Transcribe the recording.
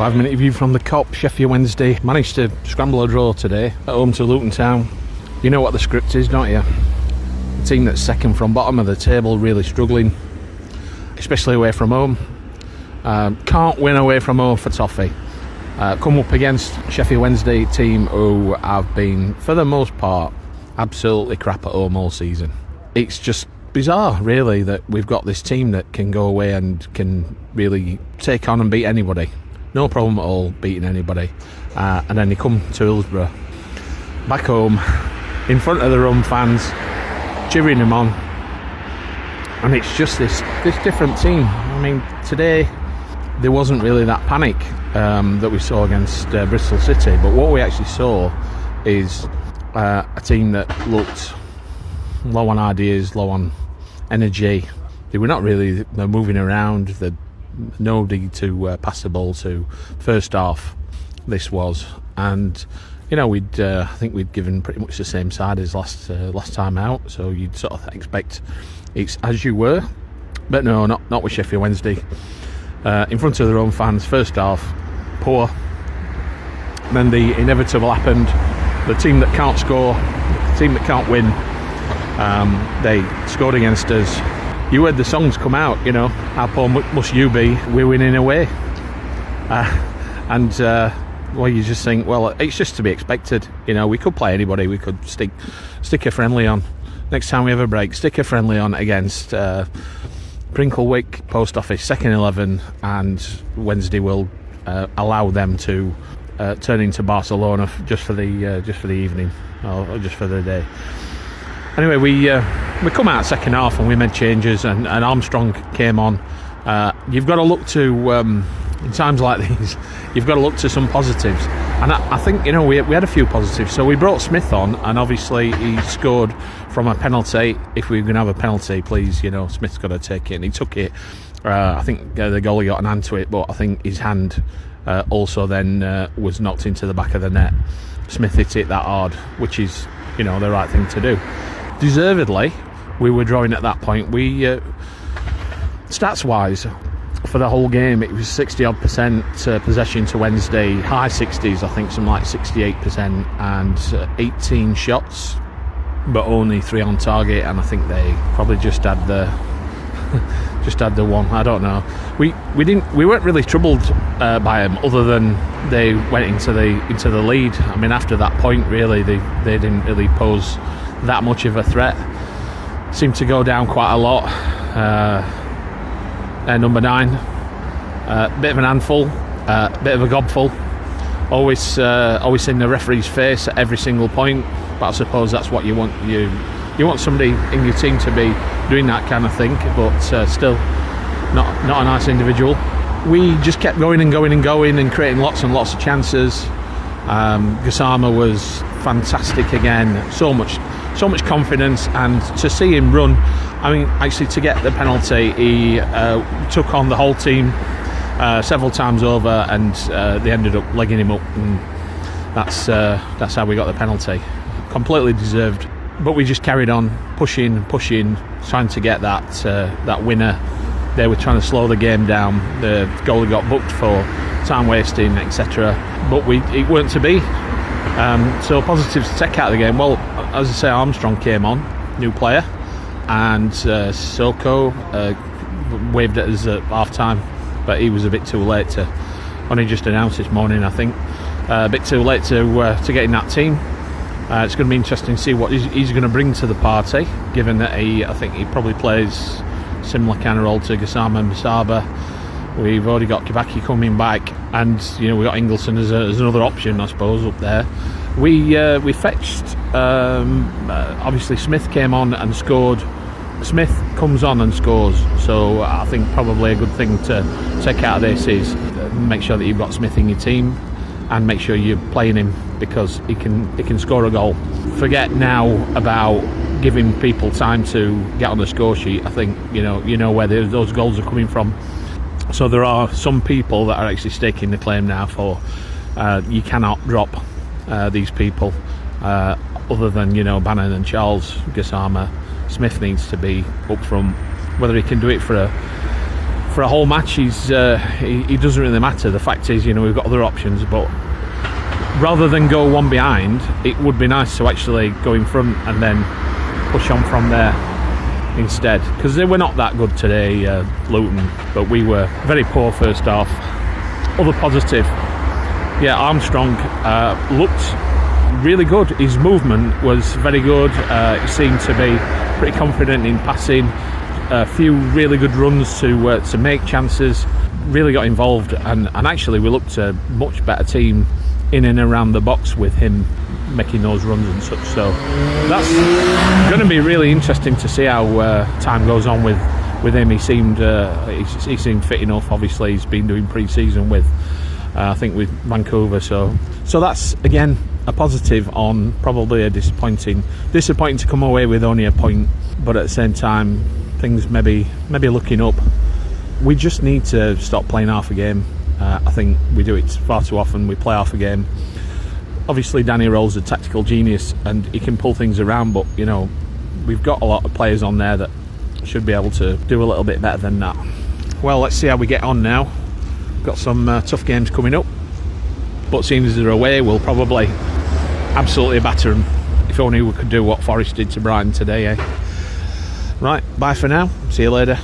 5-minute view from the Cop. Sheffield Wednesday managed to scramble a draw today at home to Luton Town. You know what the script is, don't you? A team that's second from bottom of the table, really struggling, especially away from home. Can't win away from home for toffee. Come up against Sheffield Wednesday team who have been, for the most part, absolutely crap at home all season. It's just bizarre, really, that we've got this team that can go away and can really take on and beat anybody. No problem at all beating anybody. And then they come to Hillsborough, back home, in front of their own fans, cheering them on. And it's just this different team. I mean, today there wasn't really that panic that we saw against Bristol City, but what we actually saw is a team that looked low on ideas, low on energy. They were not really, they're moving around, nobody to pass the ball to. First half this was, and you know, I think we'd given pretty much the same side as last time out, so you'd sort of expect it's as you were, but no, not with Sheffield Wednesday. In front of their own fans, first half poor, and then the inevitable happened. The team that can't score, the team that can't win, they scored against us. You heard the songs come out, you know, how poor must you be, we're winning away. Well, you just think, well, it's just to be expected. You know, we could play anybody, we could stick a friendly on. Next time we have a break, stick a friendly on against Brinklewick, Post Office, second 11, and Wednesday will allow them to turn into Barcelona just for the evening or just for the day. Anyway, we come out second half and we made changes, and Armstrong came on. You've got to look to in times like these, you've got to look to some positives, and I think, you know, we had a few positives. So we brought Smith on, and obviously he scored from a penalty. If we're going to have a penalty, please, you know, Smith's got to take it, and he took it. I think the goalie got an hand to it, but I think his hand also then was knocked into the back of the net. Smith hit it that hard, which is, you know, the right thing to do. Deservedly, we were drawing at that point. We stats wise, for the whole game, it was 60% possession to Wednesday, high 60s, I think, something like 68%, and 18 shots, but only 3 on target. And I think they probably just had the one. I don't know. We weren't really troubled by them, other than they went into the lead. I mean, after that point, really, they didn't really pose that much of a threat. Seemed to go down quite a lot. Number 9, bit of an handful, bit of a gobful. Always in the referee's face at every single point. But I suppose that's what you want. You want somebody in your team to be doing that kind of thing, but still not a nice individual. We just kept going and going and going and creating lots and lots of chances. Gassama was fantastic again. So much confidence, and to see him run, I mean, actually to get the penalty, he took on the whole team several times over, and they ended up legging him up, and that's how we got the penalty. Completely deserved, but we just carried on pushing, trying to get that winner. They were trying to slow the game down. The goalie got booked for time wasting, etc. But it weren't to be. So positives to take out of the game. Well, as I say, Armstrong came on, new player, and Soko waved at us at half time, but he was a bit too late to. Only just announced this morning, I think. A bit too late to get in that team. It's going to be interesting to see what he's going to bring to the party, given that I think he probably plays similar kind of role to Gassama and Bisaba. We've already got Kibaki coming back, and you know, we got Ingleson as another option, I suppose, up there. We fetched obviously Smith came on and scored. Smith comes on and scores, so I think probably a good thing to take out of this is make sure that you've got Smith in your team, and make sure you're playing him, because he can score a goal. Forget now about giving people time to get on the score sheet. I think you know where those goals are coming from. So there are some people that are actually staking the claim now for you cannot drop these people, other than, you know, Bannon and Charles. Gassama, Smith needs to be up front. Whether he can do it for for a whole match, he doesn't really matter. The fact is, you know, we've got other options, but rather than go one behind, it would be nice to actually go in front and then push on from there instead, because they were not that good today, Luton, but we were very poor first half. Other positive, yeah, Armstrong looked really good. His movement was very good. He seemed to be pretty confident in passing. A few really good runs to make chances. Really got involved, and actually we looked a much better team in and around the box with him making those runs and such. So that's going to be really interesting to see how time goes on with him. He seemed fit enough. Obviously, he's been doing pre-season with I think with Vancouver. So that's again a positive on probably a disappointing to come away with only a point, but at the same time things maybe looking up. We just need to stop playing half a game. I think we do it far too often. We play half a game. Obviously Danny Rowe's a tactical genius and he can pull things around, but you know, we've got a lot of players on there that should be able to do a little bit better than that. Well, let's see how we get on now. Got some tough games coming up, but seeing as they're away, we'll probably absolutely batter them. If only we could do what Forest did to Brighton today, eh? Right, bye for now. See you later.